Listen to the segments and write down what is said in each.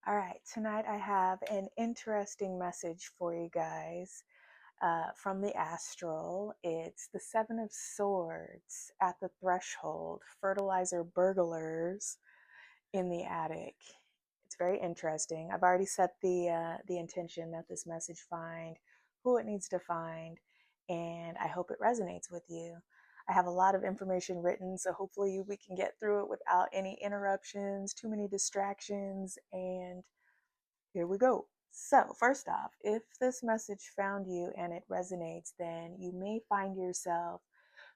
All right, tonight I have an interesting message for you guys from the astral. It's the Seven of Swords at the threshold, fertilizer burglars in the attic. It's very interesting. I've already set the intention that this message find who it needs to find, and I hope it resonates with you. I have a lot of information written, so hopefully we can get through it without any interruptions, too many distractions, and here we go. So, first off, if this message found you and it resonates, then you may find yourself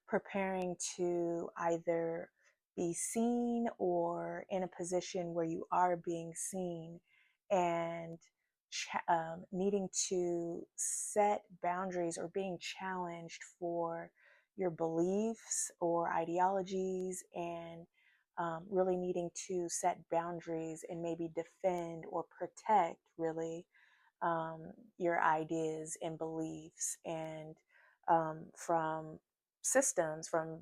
preparing to either be seen or in a position where you are being seen and needing to set boundaries or being challenged for your beliefs or ideologies, and really needing to set boundaries and maybe defend or protect really your ideas and beliefs, and from systems, from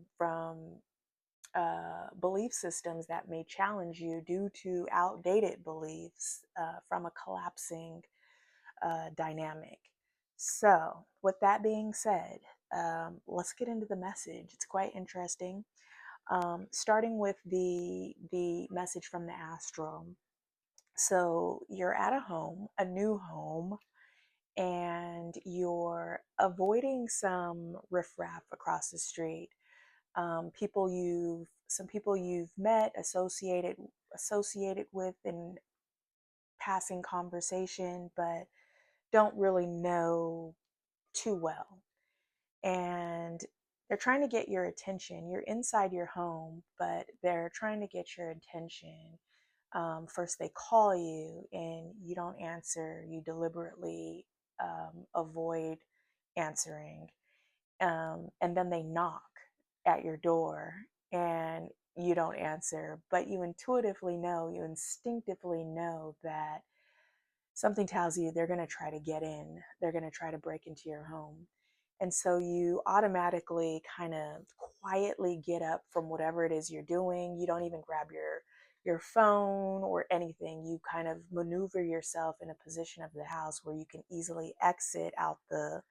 belief systems that may challenge you due to outdated beliefs from a collapsing dynamic. So, with that being said, let's get into the message. It's quite interesting. Starting with the message from the astral. So you're at a home, a new home, and you're avoiding some riffraff across the street. Some people you've met, associated with in passing conversation, but don't really know too well. And they're trying to get your attention. You're inside your home, but they're trying to get your attention. First, they call you and you don't answer. You deliberately avoid answering. And then they knock at your door and you don't answer. But you instinctively know that something tells you they're going to try to get in, they're going to try to break into your home. And so you automatically kind of quietly get up from whatever it is you're doing. You don't even grab your phone or anything. You kind of maneuver yourself in a position of the house where you can easily exit out the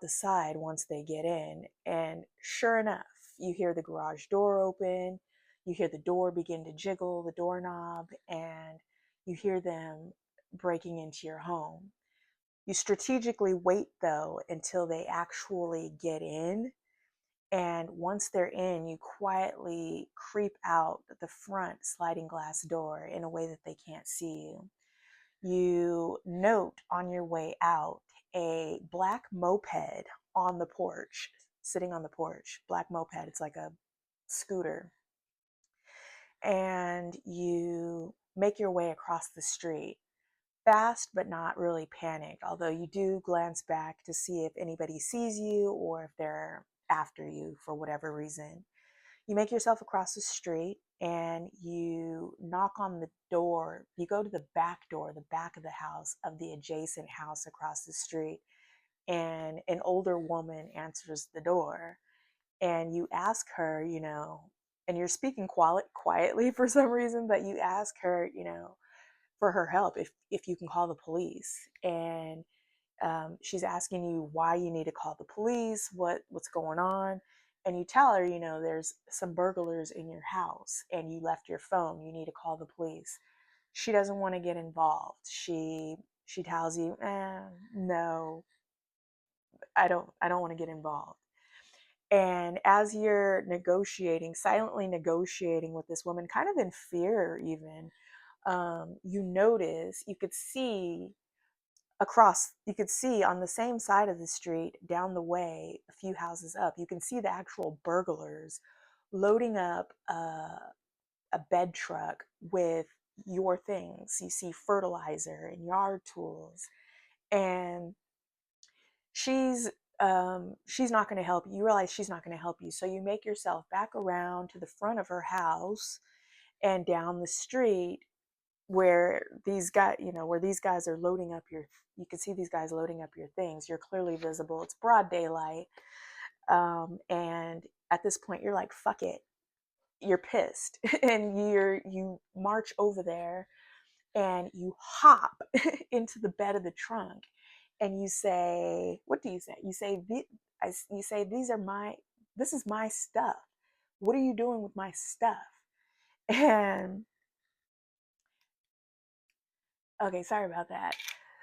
side once they get in. And sure enough, you hear the garage door open, you hear the door begin to jiggle, the doorknob, and you hear them breaking into your home. You strategically wait though until they actually get in. And once they're in, you quietly creep out the front sliding glass door in a way that they can't see you. You note on your way out a black moped on the porch, sitting on the porch. Black moped, it's like a scooter. And you make your way across the street, fast but not really panicked, although you do glance back to see if anybody sees you or if they're after you for whatever reason. You make yourself across the street and you knock on the door. You go to the back door, the back of the house of the adjacent house across the street, and an older woman answers the door. And you ask her, and you're speaking quietly for some reason, but you ask her, for her help, if you can call the police. And she's asking you why you need to call the police, what's going on. And you tell her, there's some burglars in your house and you left your phone, you need to call the police. She doesn't want to get involved. She tells you, no, I don't want to get involved. And as you're negotiating, silently negotiating with this woman, kind of in fear even, you could see on the same side of the street down the way, a few houses up, you can see the actual burglars loading up a bed truck with your things. You see fertilizer and yard tools, and she's not going to help you. You realize she's not going to help you, so you make yourself back around to the front of her house and down the street where these guys are loading up you can see these guys loading up your things. You're clearly visible. It's broad daylight. And at this point you're like, fuck it. You're pissed. And you march over there and you hop into the bed of the trunk, and you say, what do you say? You say, you say, this is my stuff. What are you doing with my stuff? And okay, sorry about that.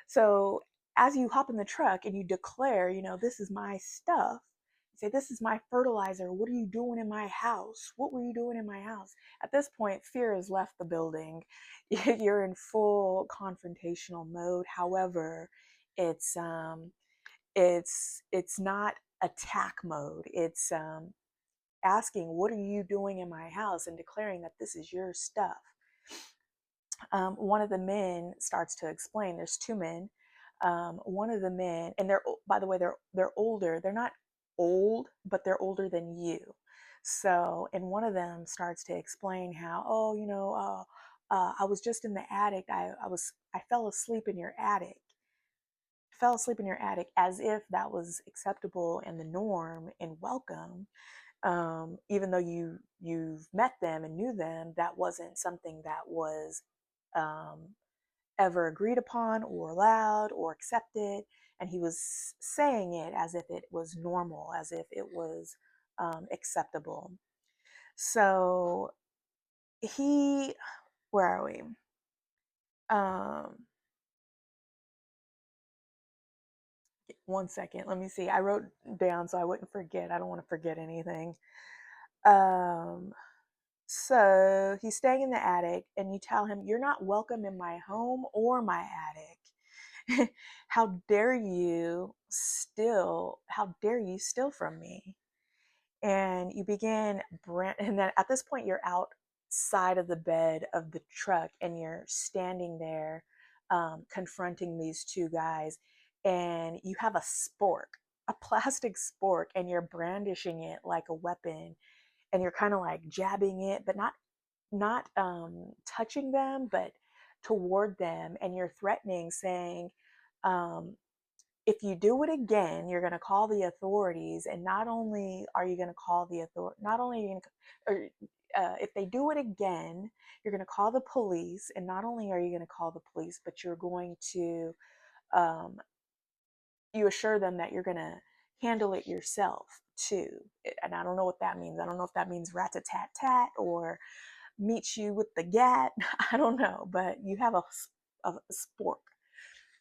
So as you hop in the truck and you declare, this is my stuff, you say, this is my fertilizer. What are you doing in my house? What were you doing in my house? At this point, fear has left the building. You're in full confrontational mode. However, it's not attack mode. It's asking, what are you doing in my house, and declaring that this is your stuff. One of the men starts to explain. There's two men. One of the men, and by the way, they're older. They're not old, but they're older than you. So, and one of them starts to explain how, I was just in the attic. I fell asleep in your attic. Fell asleep in your attic, as if that was acceptable and the norm and welcome. Even though you've met them and knew them, that wasn't something that was um, ever agreed upon or allowed or accepted. And he was saying it as if it was normal, as if it was acceptable. So where are we? One second, let me see. I wrote down so I wouldn't forget. I don't want to forget anything. Um, So he's staying in the attic, and you tell him, you're not welcome in my home or my attic. How dare you steal from me? And you begin, and then at this point, you're outside of the bed of the truck, and you're standing there confronting these two guys, and you have a plastic spork, and you're brandishing it like a weapon, and you're kind of like jabbing it, but not touching them, but toward them, and you're threatening, saying, um, if you do it again, you're going to call the authorities, and not only are you going to call the author, not only are you going to, or if they do it again, you're going to call the police, and not only are you going to call the police, but you're going to um, you assure them that you're going to handle it yourself too. And I don't know what that means. I don't know if that means rat-a-tat-tat or meet you with the gat. I don't know, but you have a spork,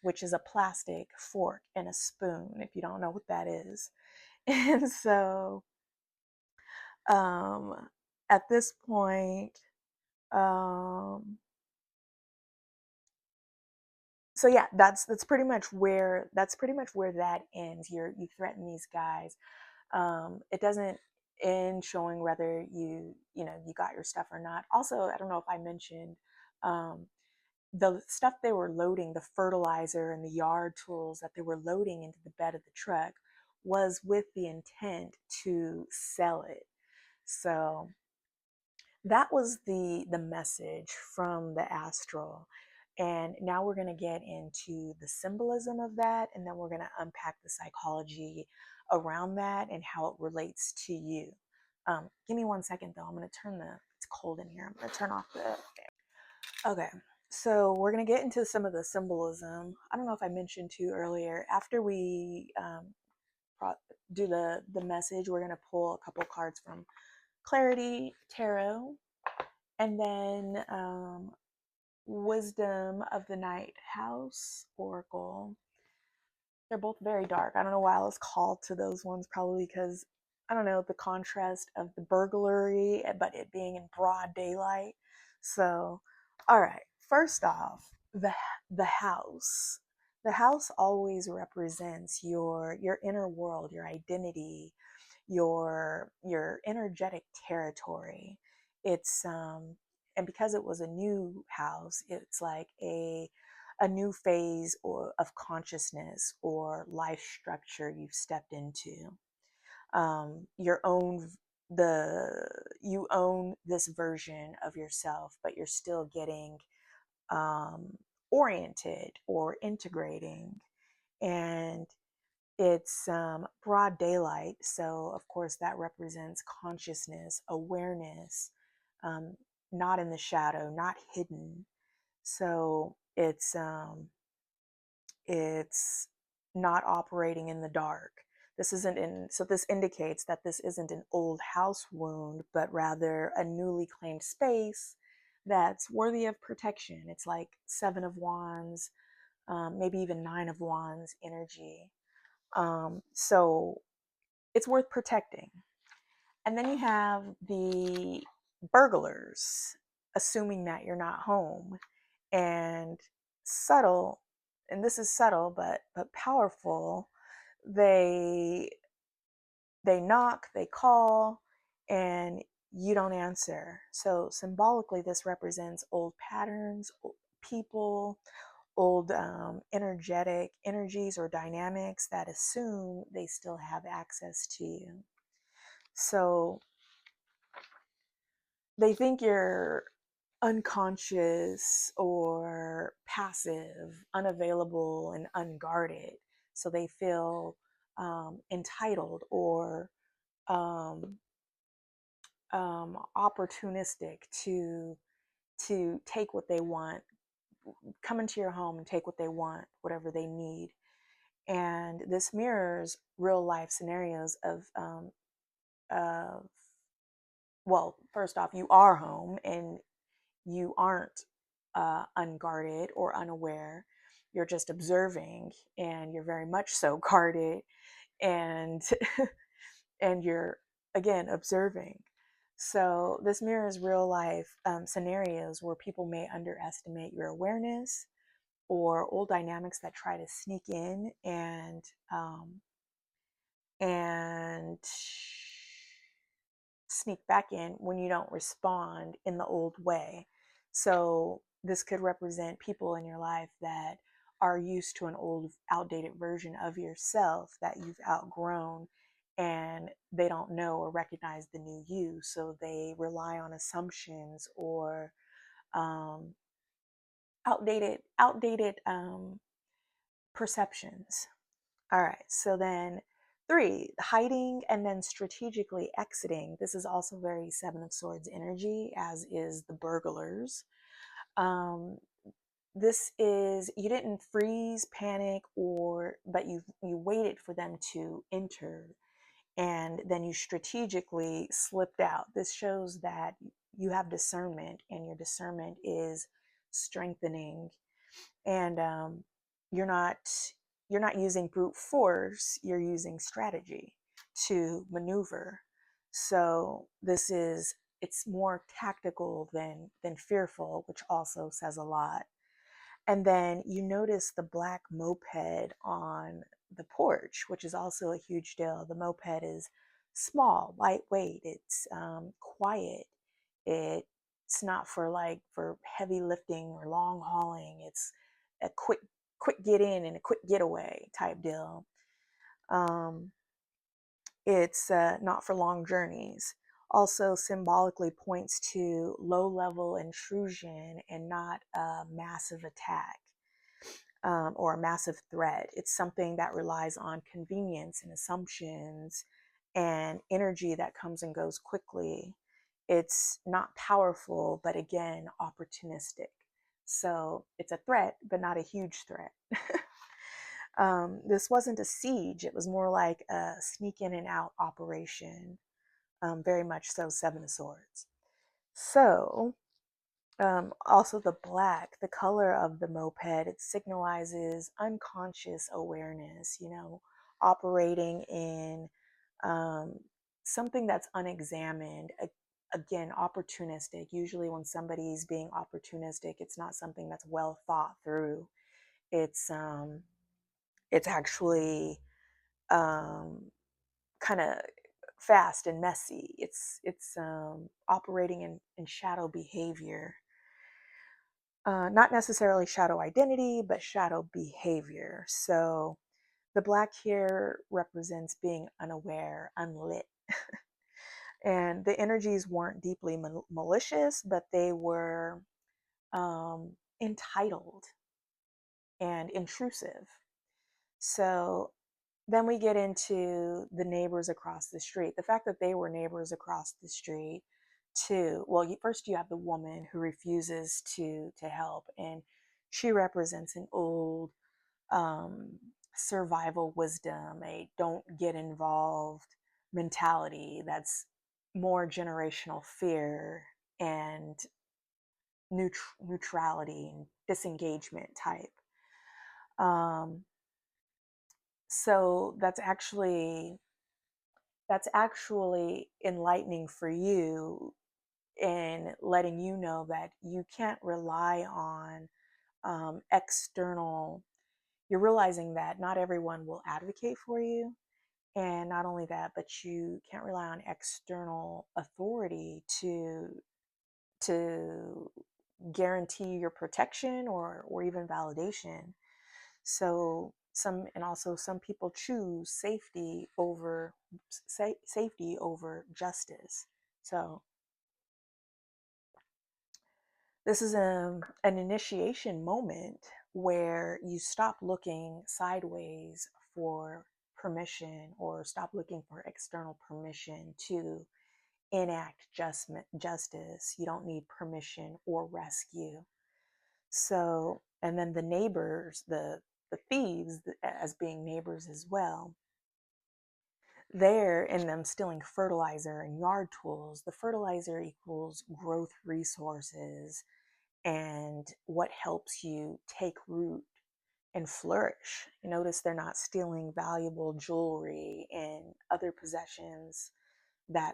which is a plastic fork and a spoon, if you don't know what that is. And so um, at this point, um, so yeah, that's pretty much where that ends. You threaten these guys. It doesn't end showing whether you got your stuff or not. Also, I don't know if I mentioned um, the stuff they were loading, the fertilizer and the yard tools that they were loading into the bed of the truck, was with the intent to sell it. So that was the message from the astral. And now we're going to get into the symbolism of that, and then we're going to unpack the psychology around that and how it relates to you. Give me one second though. I'm going to it's cold in here. I'm going to turn off the fan. Okay. So we're going to get into some of the symbolism. I don't know if I mentioned to you earlier, after we do the message, we're going to pull a couple cards from Clarity Tarot, and then Wisdom of the Night House Oracle. They're both very dark. I don't know why I was called to those ones, probably because, I don't know, the contrast of the burglary, but it being in broad daylight. So, all right. First off, the house. The house always represents your inner world, your identity, your energetic territory. It's and because it was a new house, it's like a new phase of consciousness or life structure you've stepped into. Your own you own this version of yourself, but you're still getting oriented or integrating. And it's broad daylight, so of course that represents consciousness, awareness, um, not in the shadow, not hidden. So it's not operating in the dark. This isn't in, so this indicates that this isn't an old house wound, but rather a newly claimed space that's worthy of protection. It's like Seven of Wands, maybe even Nine of Wands energy. So it's worth protecting. And then you have the burglars, assuming that you're not home, and subtle, and this is subtle but powerful. They they knock, they call, and you don't answer. So symbolically, this represents old patterns, old people, old energetic energies or dynamics that assume they still have access to you. So they think you're unconscious or passive, unavailable, and unguarded. So they feel entitled or um, opportunistic to take what they want, come into your home and take what they want, whatever they need. And this mirrors real life scenarios of well, first off, you are home and you aren't unguarded or unaware. You're just observing, and you're very much so guarded, and and you're again observing. So this mirrors real life scenarios where people may underestimate your awareness or old dynamics that try to sneak in and sneak back in when you don't respond in the old way. So this could represent people in your life that are used to an old, outdated version of yourself that you've outgrown, and they don't know or recognize the new you. So they rely on assumptions or um, outdated perceptions. All right, so then three, hiding and then strategically exiting. This is also very Seven of Swords energy, as is the burglars. Um, this is, you didn't freeze, panic, but you waited for them to enter, and then you strategically slipped out. This shows that you have discernment, and your discernment is strengthening, and you're not you're not using brute force, you're using strategy to maneuver. So this is, it's more tactical than fearful, which also says a lot. And then you notice the black moped on the porch, which is also a huge deal. The moped is small, lightweight, it's quiet. It's not for like for heavy lifting or long hauling. It's a quick get in and a quick getaway type deal. It's not for long journeys. Also symbolically points to low level intrusion and not a massive attack or a massive threat. It's something that relies on convenience and assumptions and energy that comes and goes quickly. It's not powerful, but again, opportunistic. So it's a threat, but not a huge threat. This wasn't a siege, it was more like a sneak in and out operation, very much so Seven of Swords. So, also the black, the color of the moped, it signalizes unconscious awareness, operating in um, something that's unexamined. Again, opportunistic. Usually, when somebody's being opportunistic, it's not something that's well thought through. It's it's actually kind of fast and messy. It's operating in shadow behavior, not necessarily shadow identity, but shadow behavior. So the black here represents being unaware, unlit. And the energies weren't deeply malicious, but they were entitled and intrusive. So then we get into the neighbors across the street. The fact that they were neighbors across the street too. Well, first you have the woman who refuses to help, and she represents an old um, survival wisdom, a don't get involved mentality that's more generational fear and neutrality and disengagement type. Um, so that's actually enlightening for you in letting you know that you can't rely on external. You're realizing that not everyone will advocate for you, and not only that, but you can't rely on external authority to guarantee your protection or even validation. So some people choose safety over justice. So this is an initiation moment where you stop looking sideways for permission, or stop looking for external permission to enact justice. You don't need permission or rescue. So, and then the neighbors, the thieves, as being neighbors as well, there in them stealing fertilizer and yard tools. The fertilizer equals growth resources and what helps you take root and flourish. You notice they're not stealing valuable jewelry and other possessions that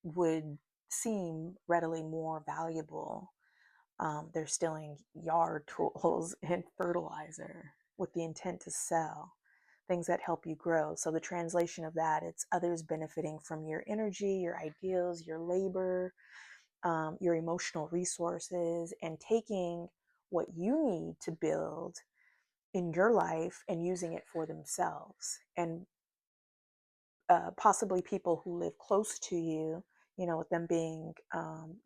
would seem readily more valuable. They're stealing yard tools and fertilizer with the intent to sell things that help you grow. So the translation of that, it's others benefiting from your energy, your ideals, your labor, your emotional resources, and taking what you need to build in your life and using it for themselves. And possibly people who live close to you, with them being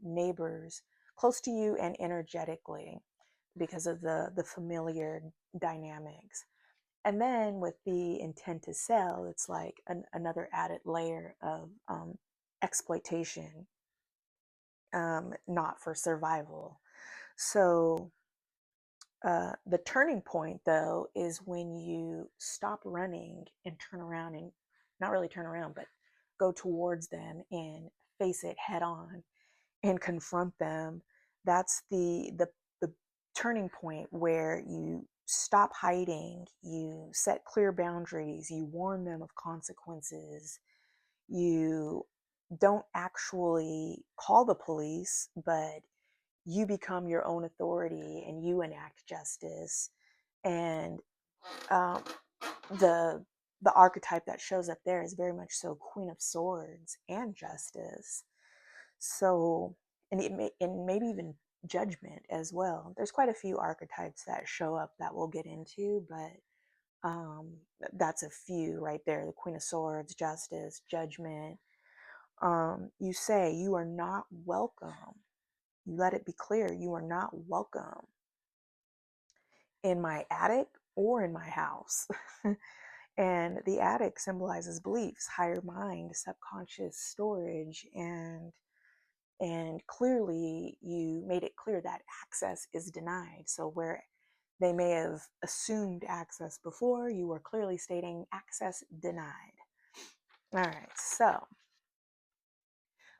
neighbors, close to you and energetically because of the familiar dynamics. And then with the intent to sell, it's like another added layer of exploitation, not for survival. So the turning point, though, is when you stop running and turn around, and not really turn around, but go towards them and face it head on and confront them. That's the turning point where you stop hiding, you set clear boundaries, you warn them of consequences, you don't actually call the police, but you become your own authority and you enact justice. And um, the the archetype that shows up there is very much so Queen of Swords and Justice. So, and maybe even Judgment as well. There's quite a few archetypes that show up that we'll get into, but that's a few right there: the Queen of Swords, Justice, Judgment. You say you are not welcome. You let it be clear you are not welcome in my attic or in my house. And the attic symbolizes beliefs, higher mind, subconscious storage, and clearly you made it clear that access is denied. So where they may have assumed access before, you were clearly stating access denied. All right, so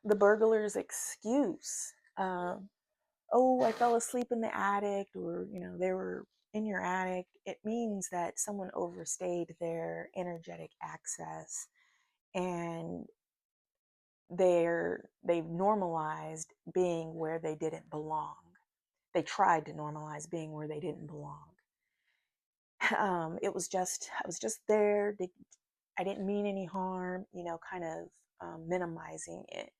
the burglar's excuse. Oh, I fell asleep in the attic, or, they were in your attic. It means that someone overstayed their energetic access, and they've normalized being where they didn't belong. They tried to normalize being where they didn't belong. I was just there. I didn't mean any harm, kind of minimizing it.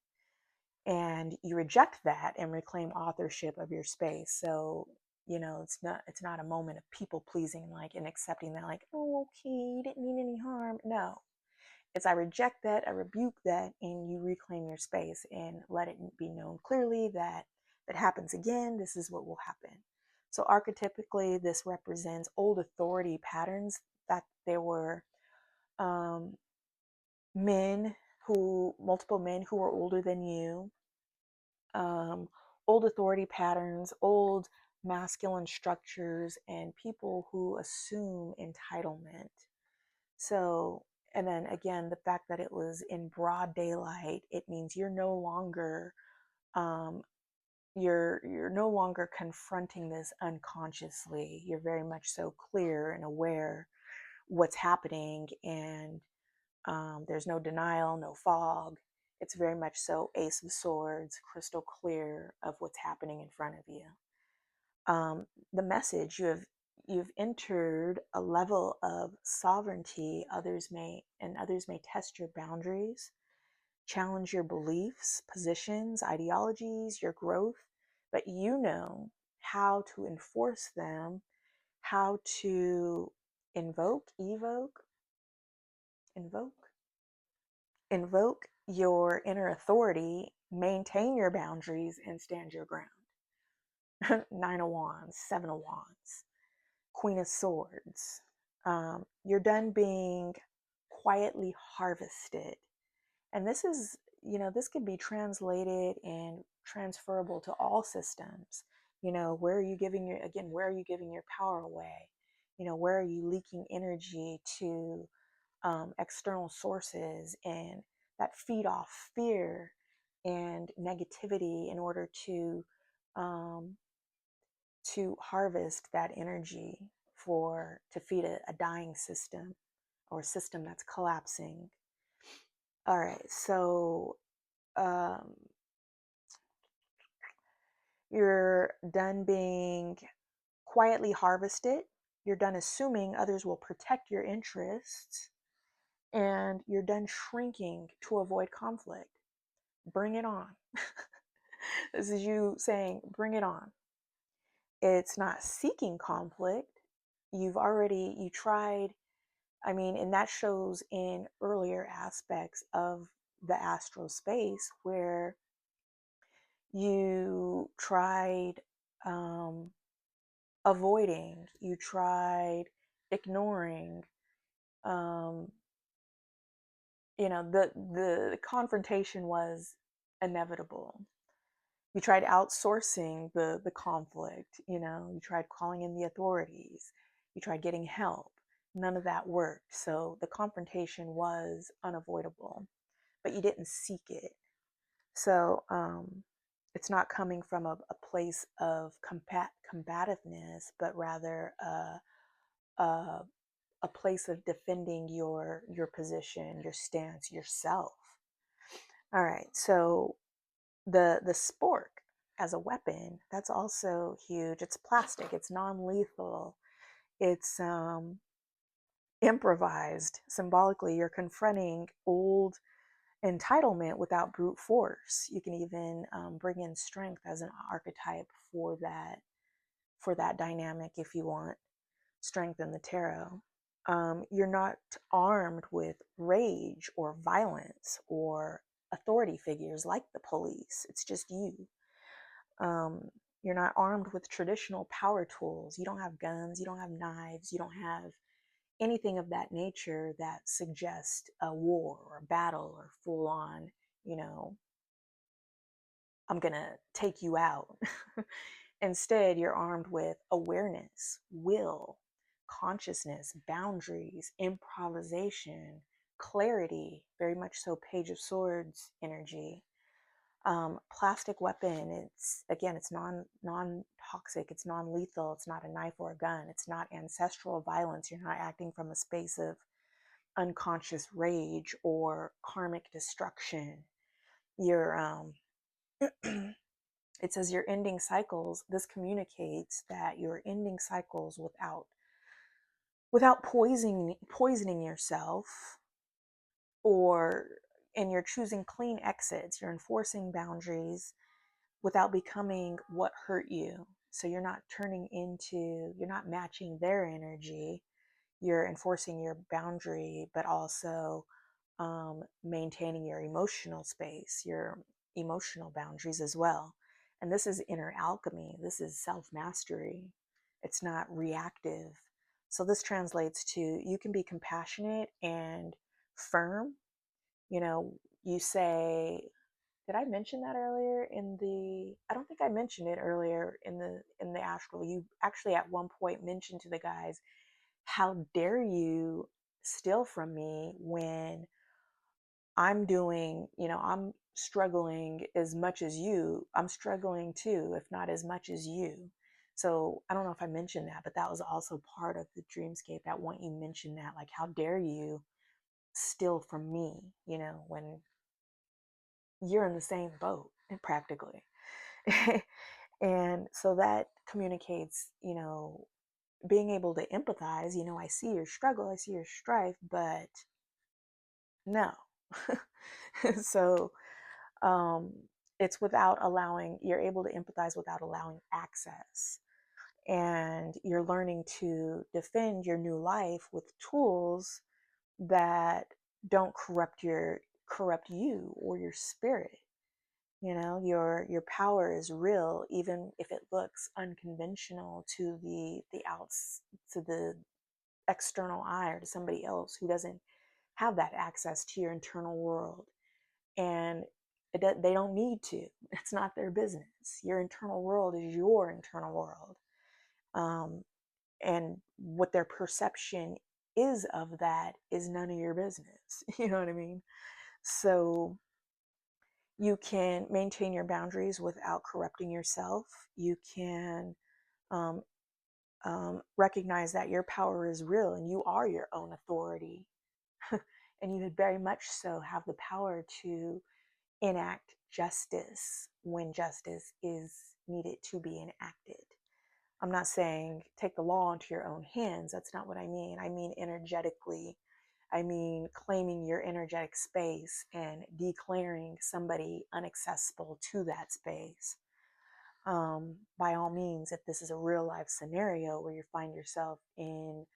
And you reject that and reclaim authorship of your space. So, it's not a moment of people pleasing, like, and accepting that, like, oh, okay, you didn't mean any harm. No, it's I reject that, I rebuke that, and you reclaim your space and let it be known clearly that if it happens again, this is what will happen. So archetypically, this represents old authority patterns, that there were um, multiple men who were older than you, um, old authority patterns, old masculine structures, and people who assume entitlement. So, and then again, the fact that it was in broad daylight, it means you're no longer um, you're no longer confronting this unconsciously. You're very much so clear and aware what's happening, and there's no denial, no fog. It's very much so Ace of Swords, crystal clear of what's happening in front of you. The message, you've entered a level of sovereignty. Others may test your boundaries, challenge your beliefs, positions, ideologies, your growth, but you know how to enforce them, how to invoke invoke your inner authority, maintain your boundaries, and stand your ground. Nine of Wands, Seven of Wands, Queen of Swords. You're done being quietly harvested. And this is, this could be translated and transferable to all systems. Where are you giving your power away? Where are you leaking energy to external sources and that feed off fear and negativity in order um, to harvest that energy to feed a dying system or a system that's collapsing. All right, so um, you're done being quietly harvested. You're done assuming others will protect your interests, and you're done shrinking to avoid conflict. Bring it on. This is you saying, bring it on. It's not seeking conflict. You tried, and that shows in earlier aspects of the astral space where you tried avoiding, you tried ignoring, um, the confrontation was inevitable. You tried outsourcing the conflict, you tried calling in the authorities, you tried getting help. None of that worked. So the confrontation was unavoidable, but you didn't seek it. So it's not coming from a place of combativeness, but rather a, a place of defending your position, your stance, yourself. All right, so the spork as a weapon, that's also huge. It's plastic, it's non-lethal, it's improvised. Symbolically, you're confronting old entitlement without brute force. You can even bring in strength as an archetype for that dynamic if you want strength in the tarot. You're not armed with rage or violence or authority figures like the police. It's just you. You're not armed with traditional power tools. You don't have guns, you don't have knives, you don't have anything of that nature that suggests a war or a battle or full on, I'm going to take you out. Instead, you're armed with awareness, will, consciousness, boundaries, improvisation, clarity, very much so Page of Swords energy. Plastic weapon, it's non-toxic, it's non-lethal, it's not a knife or a gun, it's not ancestral violence. You're not acting from a space of unconscious rage or karmic destruction. You're it says you're ending cycles. This communicates that you're ending cycles without poisoning yourself, or and you're choosing clean exits. You're enforcing boundaries without becoming what hurt you. So you're not matching their energy. You're enforcing your boundary, but also maintaining your emotional space, your emotional boundaries as well. And this is inner alchemy. This is self-mastery. It's not reactive. So this translates to, you can be compassionate and firm. You say, did I mention that earlier in the, I don't think I mentioned it earlier in the astral. You actually at one point mentioned to the guys, how dare you steal from me when I'm doing, I'm struggling as much as you. I'm struggling too, if not as much as you. So I don't know if I mentioned that, but that was also part of the dreamscape. At one you mentioned that, like, how dare you steal from me, when you're in the same boat practically. And so that communicates, being able to empathize. I see your struggle, I see your strife, but no. So um, it's without allowing, you're able to empathize without allowing access. And you're learning to defend your new life with tools that don't corrupt you or your spirit. Your power is real, even if it looks unconventional to the outs to the external eye, or to somebody else who doesn't have that access to your internal world. And they don't need to. It's not their business. Your internal world is your internal world. And what their perception is of that is none of your business. You know what I mean? So you can maintain your boundaries without corrupting yourself. You can um, recognize that your power is real and you are your own authority. And you very much so have the power to enact justice when justice is needed to be enacted. I'm not saying take the law into your own hands. That's not what I mean. I mean energetically. I mean claiming your energetic space and declaring somebody unaccessible to that space. By all means, if this is a real life scenario where you find yourself in,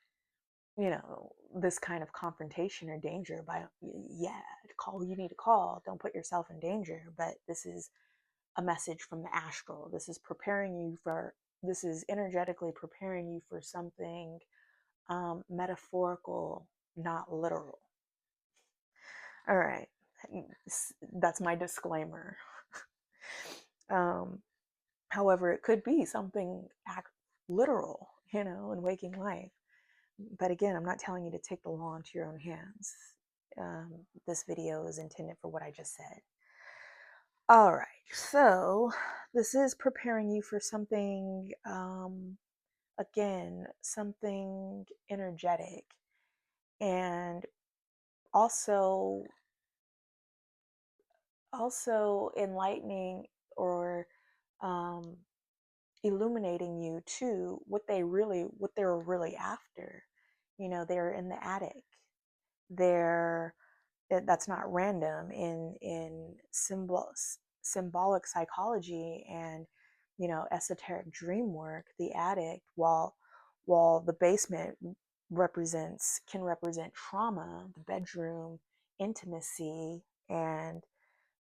this kind of confrontation or danger, yeah, call who you need to call. Don't put yourself in danger. But this is a message from the astral. This is energetically preparing you for something metaphorical, not literal. All right. That's my disclaimer. However, it could be something literal, in waking life. But again, I'm not telling you to take the law into your own hands. This video is intended for what I just said. All right, so this is preparing you for something, again, something energetic, and also enlightening, or um, illuminating you to what they were really after. They're in the attic. They're That's not random in symbolic psychology and esoteric dream work. The attic, while the basement can represent trauma, the bedroom intimacy, and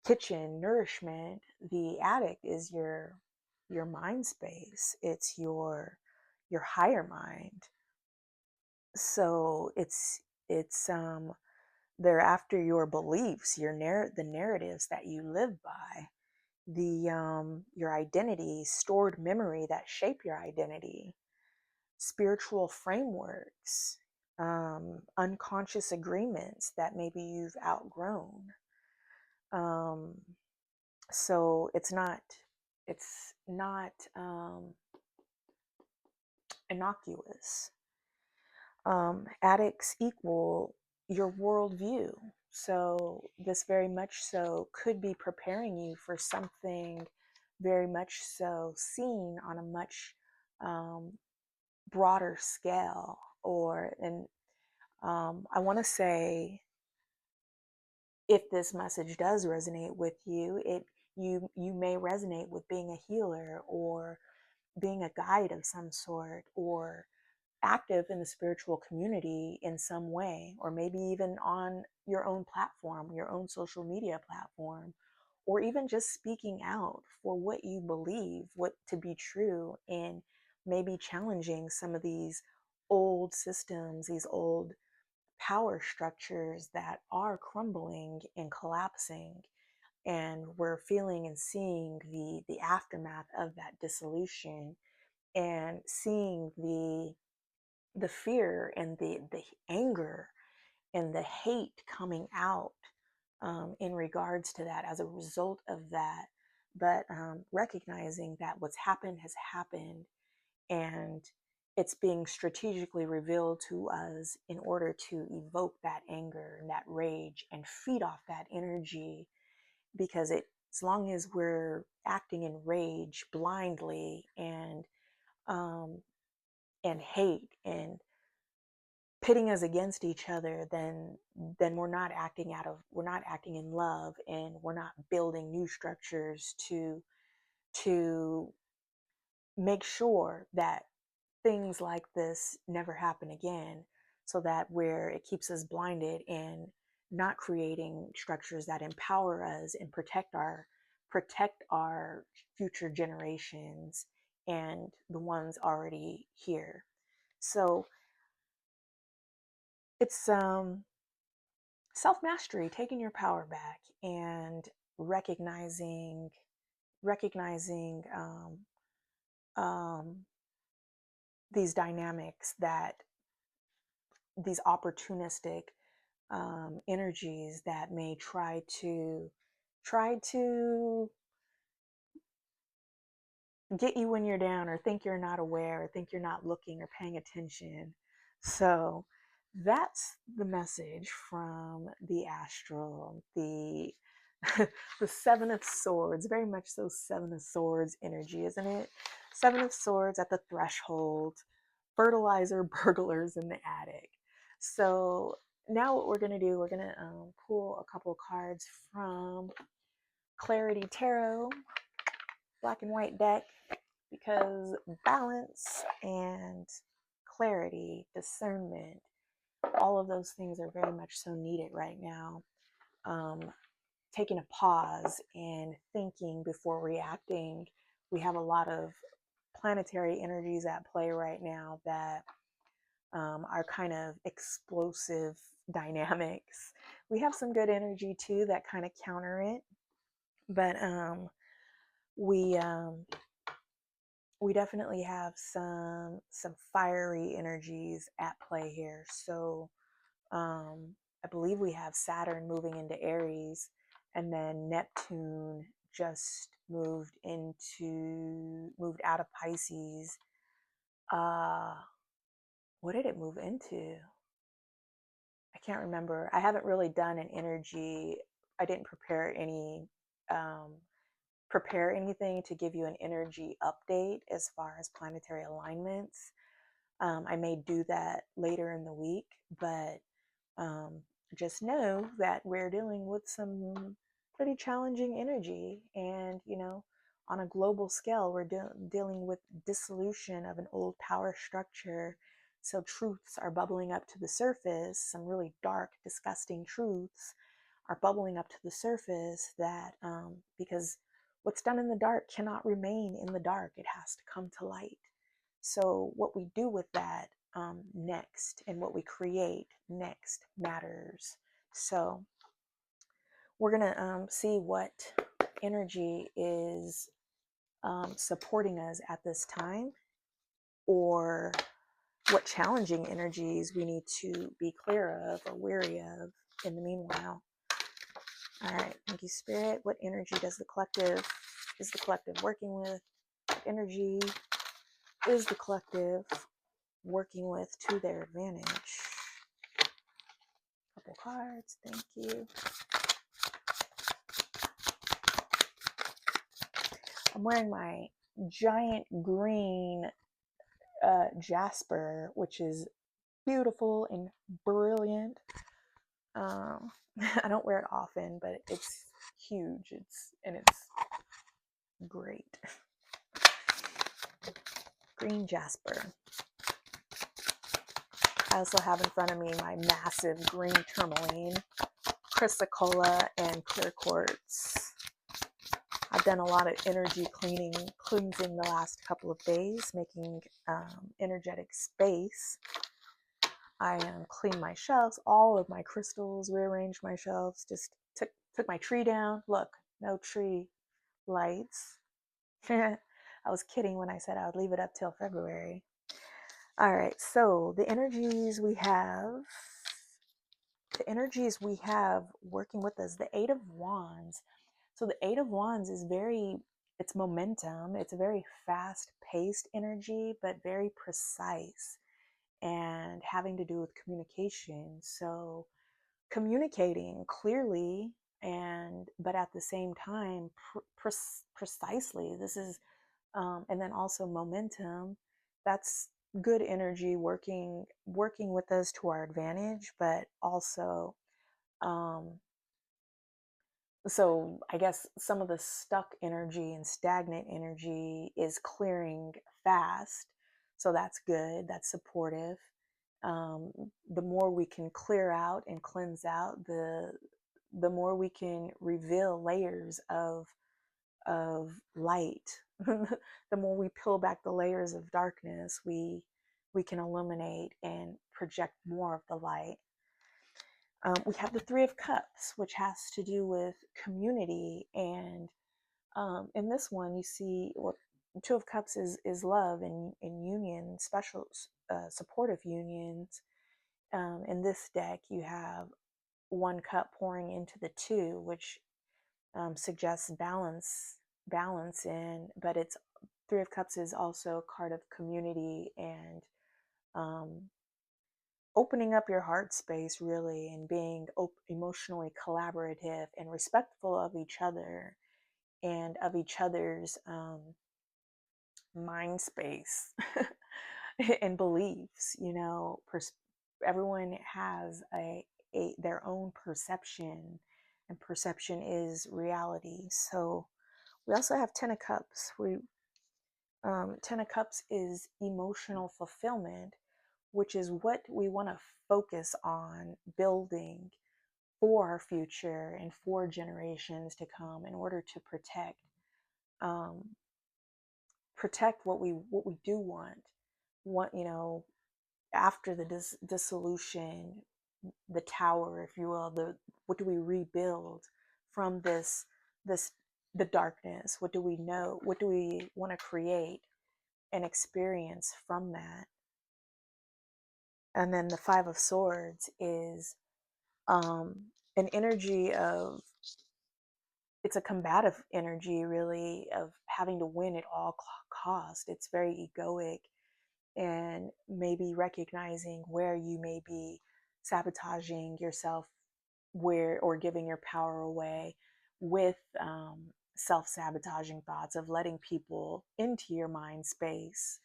kitchen nourishment, the attic is your mind space. It's your higher mind. So it's they're after your beliefs, the narratives that you live by, your identity, stored memory that shape your identity, spiritual frameworks, unconscious agreements that maybe you've outgrown. So it's not innocuous. Addicts equal your worldview. So this very much so could be preparing you for something very much so seen on a much broader scale. I want to say, if this message does resonate with you, you may resonate with being a healer, or being a guide of some sort, or active in the spiritual community in some way, or maybe even on your own platform, your own social media platform, or even just speaking out for what you believe what to be true, and maybe challenging some of these old systems, these old power structures that are crumbling and collapsing, and we're feeling and seeing the aftermath of that dissolution, and seeing the fear and the anger and the hate coming out in regards to that as a result of that. But recognizing that what's happened has happened, and it's being strategically revealed to us in order to evoke that anger and that rage and feed off that energy. Because as long as we're acting in rage blindly um, and hate and pitting us against each other, then we're not acting in love, and we're not building new structures to make sure that things like this never happen again, so that where it keeps us blinded and not creating structures that empower us and protect our future generations and the ones already here. So it's self-mastery, taking your power back and recognizing um, these dynamics, that these opportunistic energies that may try to get you when you're down, or think you're not aware, or think you're not looking or paying attention. So that's the message from the astral, the the Seven of Swords, very much so Seven of Swords energy, isn't it? Seven of Swords at the threshold, fertilizer, burglars in the attic. So now what we're going to do, we're going to pull a couple of cards from Clarity Tarot, black and white deck, because balance and clarity, discernment, all of those things are very much so needed right now. Taking a pause and thinking before reacting. We have a lot of planetary energies at play right now that are kind of explosive dynamics. We have some good energy too that kind of counter it, but we we definitely have some fiery energies at play here. So I believe we have Saturn moving into Aries, and then Neptune just moved out of Pisces. What did it move into? I can't remember. I haven't really done an energy. I didn't um, prepare anything to give you an energy update as far as planetary alignments. I may do that later in the week, but um, just know that we're dealing with some pretty challenging energy. And, on a global scale, we're dealing with dissolution of an old power structure. So truths are bubbling up to the surface. Some really dark, disgusting truths are bubbling up to the surface, that because what's done in the dark cannot remain in the dark. It has to come to light. So what we do with that next, and what we create next, matters. So we're going to see what energy is supporting us at this time, or what challenging energies we need to be clear of or weary of in the meanwhile. All right, thank you, Spirit. What energy is the collective working with? What energy is the collective working with to their advantage? Couple cards, thank you. I'm wearing my giant green jasper, which is beautiful and brilliant. I don't wear it often, but it's huge. It's great. Green jasper. I also have in front of me my massive green tourmaline, chrysocolla, and clear quartz. I've done a lot of energy cleansing the last couple of days, making energetic space. I cleaned my shelves, all of my crystals, rearranged my shelves, just took my tree down. Look, no tree lights. I was kidding when I said I would leave it up till February. All right, so the energies we have working with us, the Eight of Wands. So the Eight of Wands is it's momentum. It's a very fast-paced energy, but very precise and having to do with communication. So communicating clearly but at the same time precisely. This is and then also momentum. That's good energy working with us to our advantage, but also um, so I guess some of the stuck energy and stagnant energy is clearing fast. So that's good. That's supportive. Um, the more we can clear out and cleanse out, the more we can reveal layers of light. The more we peel back the layers of darkness, we can illuminate and project more of the light. We have the Three of Cups, which has to do with community. And in this one, you see what Two of Cups is love and union, special supportive unions. In this deck, you have one cup pouring into the two, which suggests balance in, but it's Three of Cups is also a card of community and um, opening up your heart space, really, and being emotionally collaborative and respectful of each other and of each other's mind space and beliefs. Everyone has their own perception, and perception is reality. So we also have Ten of Cups. Ten of Cups is emotional fulfillment, which is what we want to focus on building for our future and for generations to come, in order to um, protect what we do want. After the dissolution, the tower, if you will, what do we rebuild from this the darkness? What do we know? What do we want to create and experience from that? And then the Five of Swords is an energy of, it's a combative energy, really, of having to win at all cost. It's very egoic, and maybe recognizing where you may be sabotaging yourself, or giving your power away with self-sabotaging thoughts of letting people into your mind space,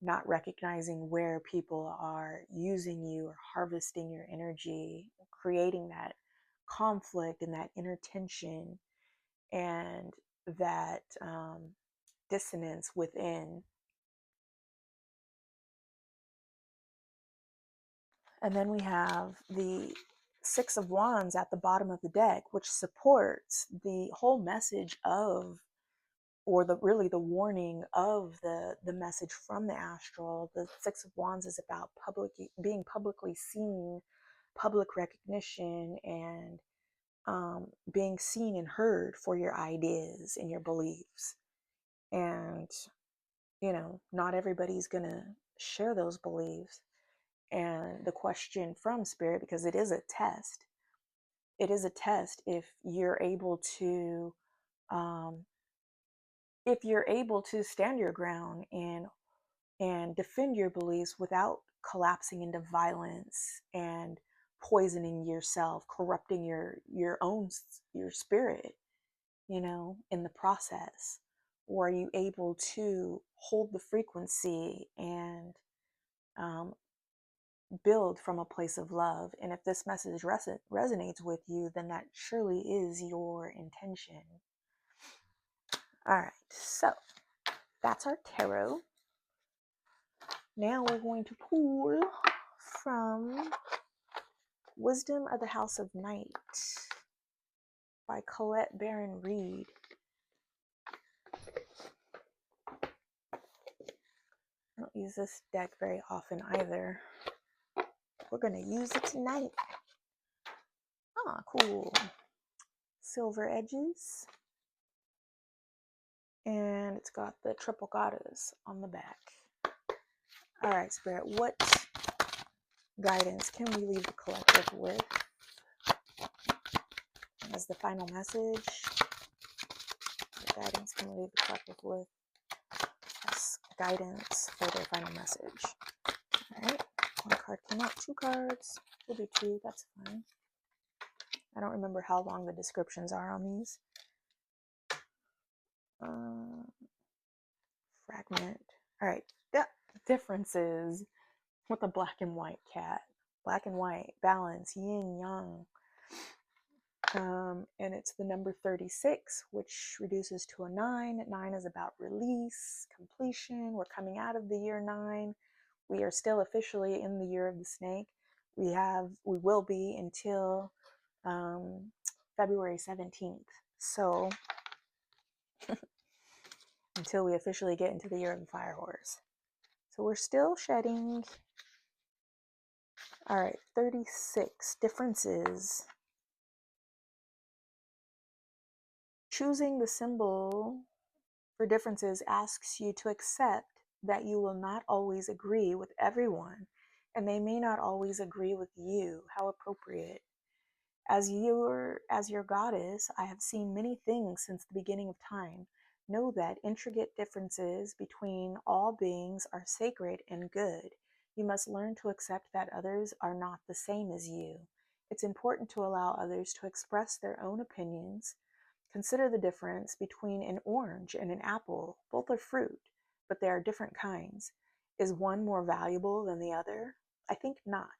not recognizing where people are using you or harvesting your energy, creating that conflict and that inner tension and that dissonance within. And then we have the Six of Wands at the bottom of the deck, which supports the whole message of, or really the warning of the message from the astral. The Six of Wands is about being publicly seen, public recognition, and being seen and heard for your ideas and your beliefs. And not everybody's gonna share those beliefs. And the question from Spirit, because it is a test, if you're able to stand your ground and defend your beliefs without collapsing into violence and poisoning yourself, corrupting your spirit, in the process. Or are you able to hold the frequency and build from a place of love? And if this message resonates with you, then that surely is your intention. All right, so that's our tarot. Now we're going to pull from Wisdom of the House of Night by Colette Baron Reed. I don't use this deck very often either. We're going to use it tonight. Ah, cool. Silver edges. And it's got the triple goddess on the back. All right, Spirit, what guidance can we leave the collective with as the final message? What guidance can we leave the collective with as guidance for their final message? All right, one card came out, 2 cards. We'll do 2, that's fine. I don't remember how long the descriptions are on these. Fragment. All right, differences with a black and white cat. Black and white, balance, yin, yang. And it's the number 36, which reduces to a 9. 9 is about release, completion. We're coming out of the year 9. We are still officially in the year of the snake. We will be until February 17th. So until we officially get into the year of the fire horse. So we're still shedding. All right, 36 differences. Choosing the symbol for differences asks you to accept that you will not always agree with everyone, and they may not always agree with you. How appropriate. As your goddess, I have seen many things since the beginning of time. Know that intricate differences between all beings are sacred and good. You must learn to accept that others are not the same as you. It's important to allow others to express their own opinions. Consider the difference between an orange and an apple. Both are fruit, but they are different kinds. Is one more valuable than the other? I think not.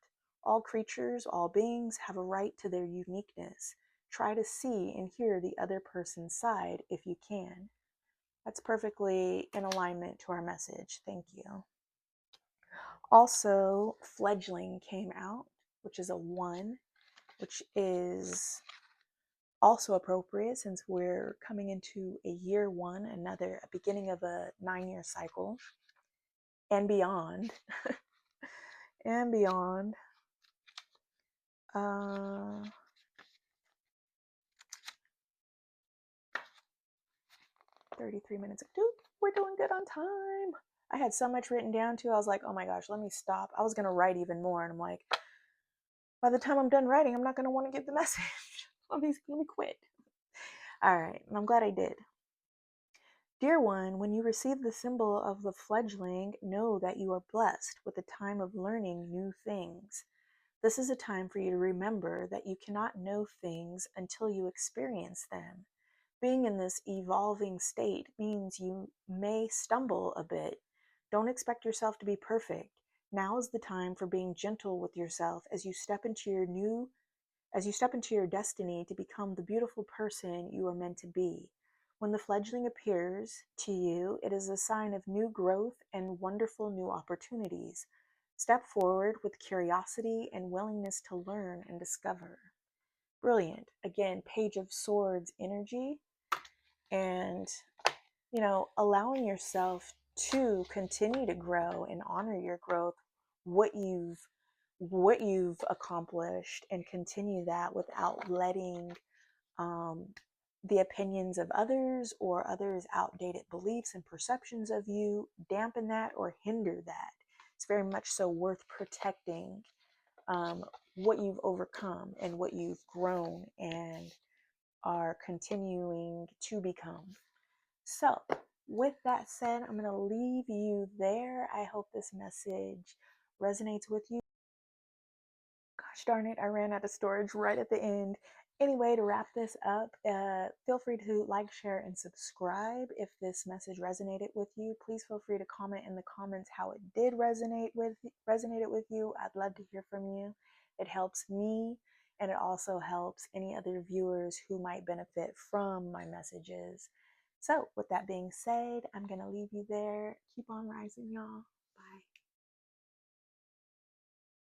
All creatures, all beings have a right to their uniqueness. Try to see and hear the other person's side if you can. That's perfectly in alignment to our message. Thank you. Also, fledgling came out, which is a 1, which is also appropriate since we're coming into a year 1, a beginning of a 9-year cycle and beyond. And beyond. 33 minutes. Dude, we're doing good on time. I had so much written down too. I was like, oh my gosh, let me stop. I was going to write even more. And I'm like, by the time I'm done writing, I'm not going to want to give the message. let me quit. All right. And I'm glad I did. Dear one, when you receive the symbol of the fledgling, know that you are blessed with a time of learning new things. This is a time for you to remember that you cannot know things until you experience them. Being in this evolving state means you may stumble a bit. Don't expect yourself to be perfect. Now is the time for being gentle with yourself as you step into your destiny to become the beautiful person you are meant to be. When the fledgling appears to you, it is a sign of new growth and wonderful new opportunities. Step forward with curiosity and willingness to learn and discover. Brilliant. Again, Page of Swords energy. And, allowing yourself to continue to grow and honor your growth, what you've accomplished, and continue that without letting the opinions of others or others' outdated beliefs and perceptions of you dampen that or hinder that. It's very much so worth protecting what you've overcome and what you've grown and are continuing to become. So, with that said, I'm going to leave you there. I hope this message resonates with you. Gosh darn it, I ran out of storage right at the end. Anyway, to wrap this up, feel free to like, share, and subscribe if this message resonated with you. Please feel free to comment in the comments how it did resonated with you. I'd love to hear from you. It helps me, and it also helps any other viewers who might benefit from my messages. So, with that being said, I'm going to leave you there. Keep on rising, y'all.